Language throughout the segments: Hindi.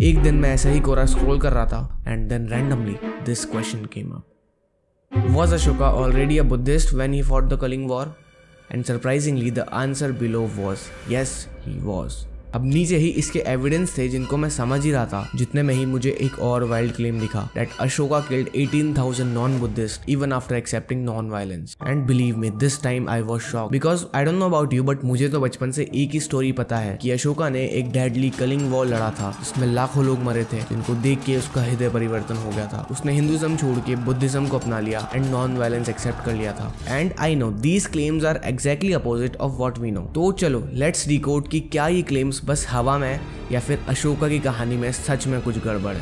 एक दिन मैं ऐसे ही कोरा स्क्रॉल कर रहा था and then randomly this question came up, Was Ashoka already a Buddhist when he fought the Kaling War? And surprisingly the answer below was yes, he was. अब नीचे ही इसके एविडेंस थे जिनको मैं समझ ही रहा था, जितने में ही मुझे एक और वाइल्ड क्लेम दिखा that Ashoka killed 18,000 non-Buddhist even after accepting non violence. And believe me this time I was shocked because I don't know about you but मुझे तो बचपन से एक ही स्टोरी पता है कि अशोका ने एक डेडली कलिंग वॉर लड़ा था जिसमें लाखों लोग मरे थे, जिनको देख के उसका हृदय परिवर्तन हो गया था। उसने हिंदुइज्म छोड़ के बुद्धिज्म को अपना लिया एंड नॉन वायलेंस एक्सेप्ट कर लिया था। And I know these claims are exactly opposite of what we know. तो चलो लेट्स डिकोड कि क्या ये क्लेम्स बस हवा में या फिर अशोका की कहानी में सच में कुछ गड़बड़ है।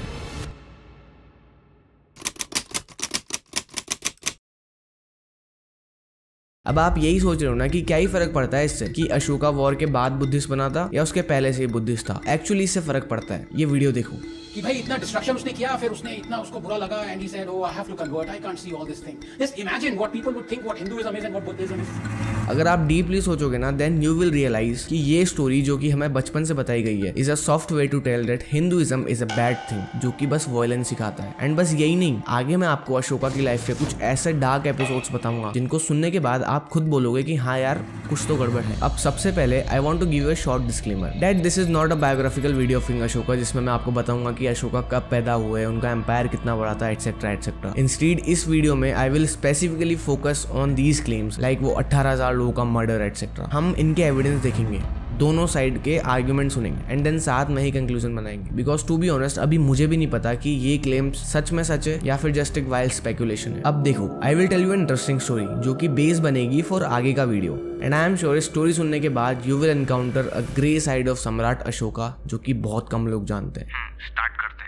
अब आप यही सोच रहे हो ना कि क्या ही फर्क पड़ता है इससे कि अशोका वॉर के बाद बुद्धिस्ट बना था या उसके पहले से ही बुद्धिस्ट था। एक्चुअली इससे फर्क पड़ता है, ये वीडियो देखो। कि भाई इतना डिस्ट्रक्शन उसने किया, फिर उसने इतना उसको बुरा लगा and he said, oh I have to convert, I can't see all this thing. Just imagine what people would think what Hinduism is and what Buddhism is. अगर आप डीपली सोचोगे ना देन यू विल रियलाइज कि ये स्टोरी जो कि हमें बचपन से बताई गई है is a soft way to tell that Hinduism is a bad thing जो कि बस वायलेंस सिखाता है। एंड बस यही नहीं, आगे मैं आपको अशोका की लाइफ के कुछ ऐसे डार्क एपिसोड्स बताऊंगा जिनको सुनने के बाद आप खुद बोलोगे कि हाँ यार कुछ तो गड़बड़ है। अब सबसे पहले I want to give a short disclaimer that this is not a biographical video of king Ashoka जिसमें मैं आपको बताऊंगा कि अशोका कब पैदा हुए, उनका एम्पायर कितना बड़ा था, एटसेट्रा एटसेट्रा। इंस्टीड इस वीडियो में I will specifically focus on these claims like वो 18,000 लोगों का मर्डर एटसेट्रा। हम इनके एविडेंस देखेंगे, दोनों साइड के आर्ग्यूमेंट सुनेंगे एंड देन साथ में ही कंक्लूजन बनाएंगे। बिकॉज टू बी ऑनेस्ट अभी मुझे भी नहीं पता कि ये क्लेम्स सच में सच है या फिर जस्ट एक वाइल्ड स्पेकुलेशन है। अब देखो I will tell you an interesting story जो कि बेस बनेगी फॉर आगे का video and I am sure story सुनने के बाद you will encounter a grey side of सम्राट अशोका जो कि बहुत कम लोग जानते हैं। स्टार्ट करते हैं।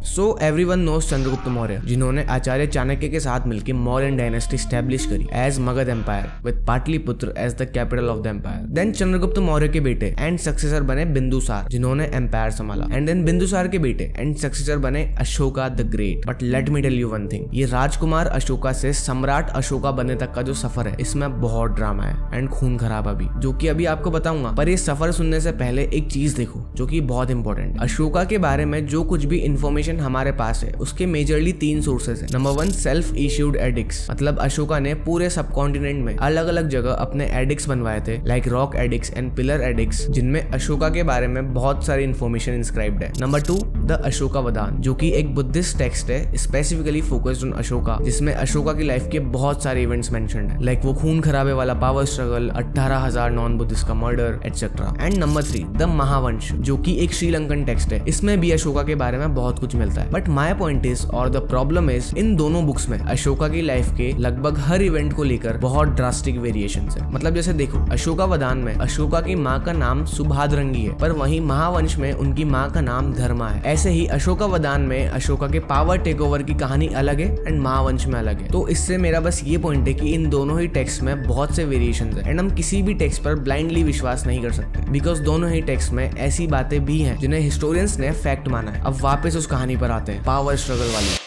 So everyone knows Chandragupta Maurya जिन्होंने आचार्य चाणक्य के साथ मिलकर मौर्यन डायनेस्टी स्टैब्लिश करी as Magadh empire with Pataliputra as the capital of the empire. Then Chandragupta Maurya के बेटे एंड सक्सेसर बने बिंदुसार जिन्होंने एम्पायर संभाला एंड देन बिंदुसार के बेटे एंड सक्सेसर बने Ashoka the great. But let me tell you one thing, ये राजकुमार अशोका से सम्राट अशोका बनने तक का जो सफर है इसमें बहुत ड्रामा है एंड खून खराबा भी, जो कि अभी आपको बताऊंगा। पर ये सफर सुनने से पहले एक चीज देखो जो कि बहुत इंपॉर्टेंट। अशोका के बारे में जो कुछ भी इन्फॉर्मेशन हमारे पास है उसके मेजरली 3 सोर्सेस है। नंबर 1 सेल्फ इश्यूड एडिक्ट्स, मतलब अशोका ने पूरे सब कॉन्टिनेंट में अलग अलग जगह अपने एडिक्ट्स बनवाए थे like rock addicts and pillar addicts जिनमें अशोका के बारे में बहुत सारी इन्फॉर्मेशन इंस्क्राइब्ड है। नंबर 2 द अशोका वदान जो कि एक बुद्धिस्ट टेक्स्ट है स्पेसिफिकली फोकस्ड ऑन अशोका जिसमें अशोका की लाइफ के बहुत सारे इवेंट्स मेंशन्ड है लाइक वो खून खराबे वाला पावर स्ट्रगल, 18,000 नॉन बुद्धिस्ट का murder etcetera. And number 3 the Mahavamsa जो कि एक श्रीलंकन टेक्स्ट है, इसमें भी अशोका के बारे में बहुत कुछ मिलता है। बट माय पॉइंट इज और द प्रॉब्लम इज इन दोनों बुक्स में अशोका की लाइफ के लगभग हर इवेंट को लेकर बहुत ड्रास्टिक वेरिएशंस है। मतलब जैसे देखो अशोका वदान में अशोका की माँ का नाम सुभाद्रंगी है पर वहीं महावंश में उनकी माँ का नाम धर्मा है। ऐसे ही अशोका वदान में अशोका के पावर टेक ओवर की कहानी अलग है एंड महावंश में अलग है। तो इससे मेरा बस ये पॉइंट है कि इन दोनों ही टेक्स्ट में बहुत से वेरिएशंस है एंड हम किसी भी टेक्स्ट पर ब्लाइंडली विश्वास नहीं कर सकते बिकॉज दोनों ही टेक्स्ट में ऐसी बातें भी हैं जिन्हें हिस्टोरियंस ने फैक्ट माना है। अब वापस उस कहानी पर आते हैं, पावर स्ट्रगल वाली।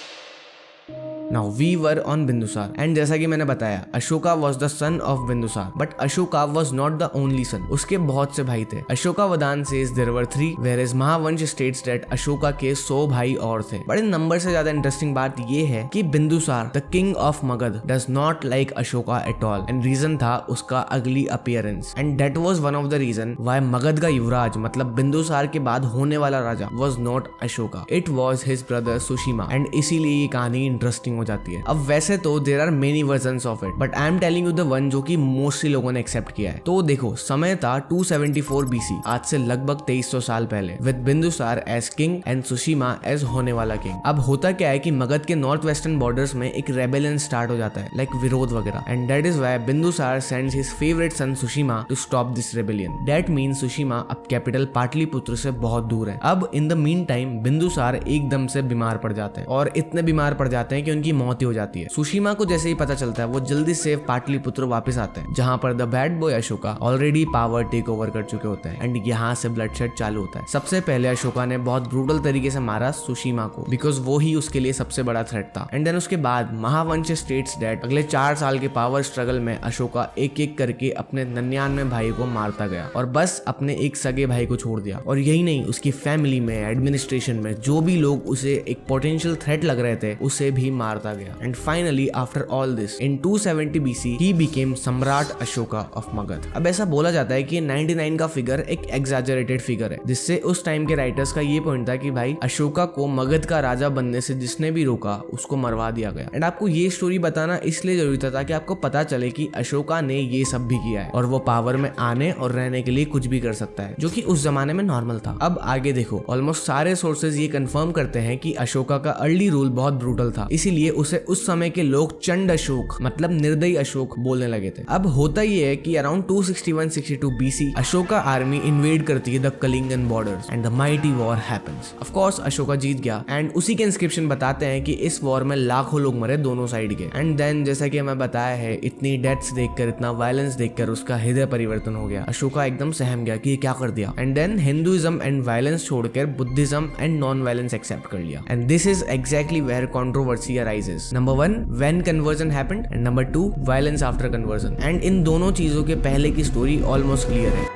Now we were on Bindusara and जैसा कि मैंने बताया Ashoka was the son of Bindusara but Ashoka was not the only son, उसके बहुत से भाई थे। Ashoka वदान says there were 3 whereas Mahavamsa states that Ashoka के 100 भाई और थे। बट इन नंबर से ज्यादा इंटरेस्टिंग बात ये है कि Bindusara the king of Magadh does not like Ashoka at all and reason था उसका ugly appearance and that was one of the reason why Magadh का युवराज मतलब बिंदुसार के बाद होने वाला राजा was not Ashoka, it was his brother Sushima and इसीलिए ये कहानी इंटरेस्टिंग हो जाती है। अब वैसे तो there are many versions of it but I am telling you the one जो कि मोस्टली लोगों ने एक्सेप्ट किया है। तो देखो समय था 274 BC, आज से लगभग 2300 साल पहले, with Bindusara as king and Sushima as होने वाला किंग। अब होता क्या है कि मगध के नॉर्थ वेस्टर्न बॉर्डर्स में एक रेबेलियन स्टार्ट हो जाता है लाइक विरोध वगैरह and that is why Bindusara sends his favourite son Sushima to stop this rebellion. That means Sushima अब कैपिटल पाटलिपुत्र से बहुत दूर है। अब in the meantime Bindusara एकदम से बीमार पड़ जाते हैं और इतने बीमार पड़ जाते हैं कि उनकी उनकी मौत ही हो जाती है। सुशीमा को जैसे ही पता चलता है वो जल्दी से पाटलिपुत्र वापस आते हैं, जहाँ पर the bad boy Ashoka already power take over कर चुके होते हैं एंड यहाँ से ब्लडशेड चालू होता है। सबसे पहले अशोका ने बहुत ब्रूटल तरीके से मारा सुशीमा को, बिकॉज वो ही उसके लिए सबसे बड़ा थ्रेट था। एंड देन उसके बाद महावंश स्टेट्स दैट अगले 4 साल के पावर स्ट्रगल में अशोका एक एक करके अपने 99 भाई को मारता गया और बस अपने एक सगे भाई को छोड़ दिया। और यही नहीं, उसकी फैमिली में, एडमिनिस्ट्रेशन में जो भी लोग उसे एक पोटेंशियल थ्रेट लग रहे थे उसे भी मारता गया। And finally after all this in 270 BC he became सम्राट अशोका ऑफ मगध। अब ऐसा बोला जाता है कि 99 का फिगर एक एग्जैजरेटेड फिगर है, जिससे उस टाइम के राइटर्स का ये पॉइंट था कि भाई अशोका को मगध का राजा बनने से जिसने भी रोका उसको मरवा दिया गया। एंड आपको ये स्टोरी बताना इसलिए जरूरी था ताकि आपको पता चले कि अशोका ने ये सब भी किया है और वो पावर में आने और रहने के लिए कुछ भी कर सकता है, जो कि उस जमाने में नॉर्मल था। अब आगे देखो, ऑलमोस्ट सारे सोर्सेज ये कंफर्म करते हैं कि अशोका का अर्ली रूल बहुत ब्रूटल था, इसीलिए उसे उस समय के लोग चंड अशोक मतलब निर्दयी अशोक बोलने लगे थे। अब होता ये है कि around 261-62 BC Ashoka army invade करती है the Kalingan borders and the mighty war happens. Of course Ashoka जीत गया एंड उसी के इंस्क्रिप्शन बताते हैं कि इस वॉर में लाखों लोग मरे दोनों साइड के। एंड देन जैसा कि हमें बताया है, इतनी डेथ्स देखकर, इतना वायलेंस देखकर उसका हृदय परिवर्तन हो गया। अशोका एकदम सहम गया कि ये क्या कर दिया। And then Hinduism and violence छोड़कर Buddhism and non violence accept कर लिया। And this is exactly where controversy arises. Number 1 when conversion happened and number 2 violence after conversion. And इन दोनों चीजों के पहले की स्टोरी ऑलमोस्ट क्लियर है।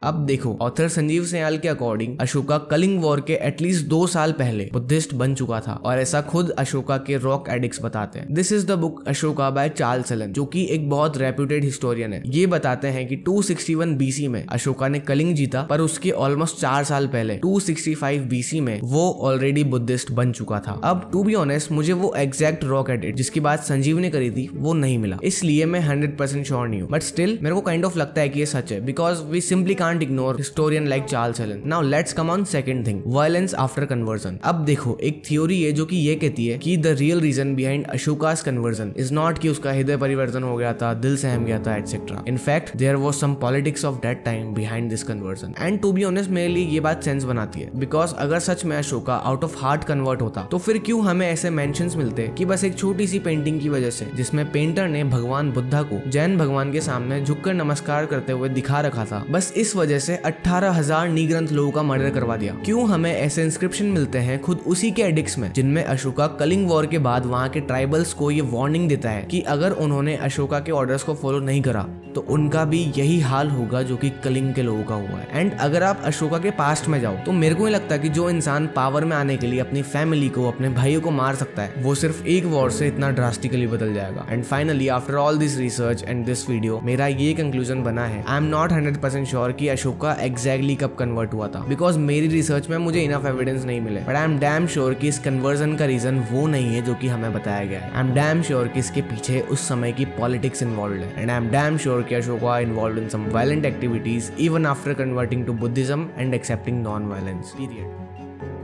अब देखो, ऑथर संजीव सयाल के अकॉर्डिंग अशोका कलिंग वॉर के एटलीस्ट 2 साल पहले बुद्धिस्ट बन चुका था और ऐसा खुद अशोका के रॉक एडिक्ट्स बताते हैं। This is the book Ashoka by Charles Allen, जो कि एक बहुत रेप्यूटेड हिस्टोरियन है। ये बताते हैं कि 261 BC में अशोका ने कलिंग जीता, पर उसके ऑलमोस्ट 4 साल पहले 265 BC में वो ऑलरेडी बुद्धिस्ट बन चुका था। अब टू बी ऑनेस्ट, मुझे वो एग्जैक्ट रॉक एडिट जिसकी बात संजीव ने करी थी वो नहीं मिला, इसलिए मैं 100% श्योर नहीं हूँ, बट स्टिल मेरे को काइंड ऑफ लगता है कि ये सच है, because we simply can't ignore historian like Charles Allen. Now let's come on second thing, violence after conversion. अब देखो, एक थ्योरी है जो कि ये कहती है कि the real reason behind Ashoka's conversion is not कि उसका हृदय परिवर्तन हो गया था, दिल सहम गया था, etc. In fact, there was some politics of that time behind this conversion. And to be honest, मेरे लिए ये बात सेंस बनाती है, because अगर सच में Ashoka out of heart convert होता तो फिर क्यों हमें ऐसे मेंशंस मिलते कि बस एक छोटी सी पेंटिंग की वजह से, जिसमें पेंटर ने भगवान बुद्धा को जैन भगवान के सामने झुककर नमस्कार करते हुए दिखा रखा था, बस इस वजह से 18,000 निग्रंथ लोगों का मर्डर करवा दिया। क्यों हमें ऐसे इंस्क्रिप्शन मिलते हैं खुद उसी के एडिक्ट्स में, जिनमें अशोका कलिंग वॉर के बाद वहां के ट्राइबल्स को ये वार्निंग देता है कि अगर उन्होंने अशोका के ऑर्डर्स को फॉलो नहीं करा तो उनका भी यही हाल होगा जो कि कलिंग के लोगों का हुआ है। एंड अगर आप अशोका के पास्ट में जाओ तो मेरे को नहीं लगता कि जो इंसान पावर में आने के लिए अपनी फैमिली को, अपने भाइयों को मार सकता है, वो सिर्फ एक वॉर से इतना ड्रास्टिकली बदल जाएगा। And finally after all this research and this video, मेरा ये कंक्लूजन बना है, आई एम नॉट 100% श्योर कि अशोका एग्जैक्टली कब कन्वर्ट हुआ था, बिकॉज मेरी रिसर्च में मुझे इनफ एविडेंस नहीं मिले। But I am damn sure कि इस कन्वर्जन का रीजन वो नहीं है जो कि हमें बताया गया है। आई एम डैम श्योर कि इसके पीछे उस समय की पॉलिटिक्स इन्वॉल्व है। And I am damn sure कि Ashoka involve in some violent activities even after converting to Buddhism and accepting non violence. Period.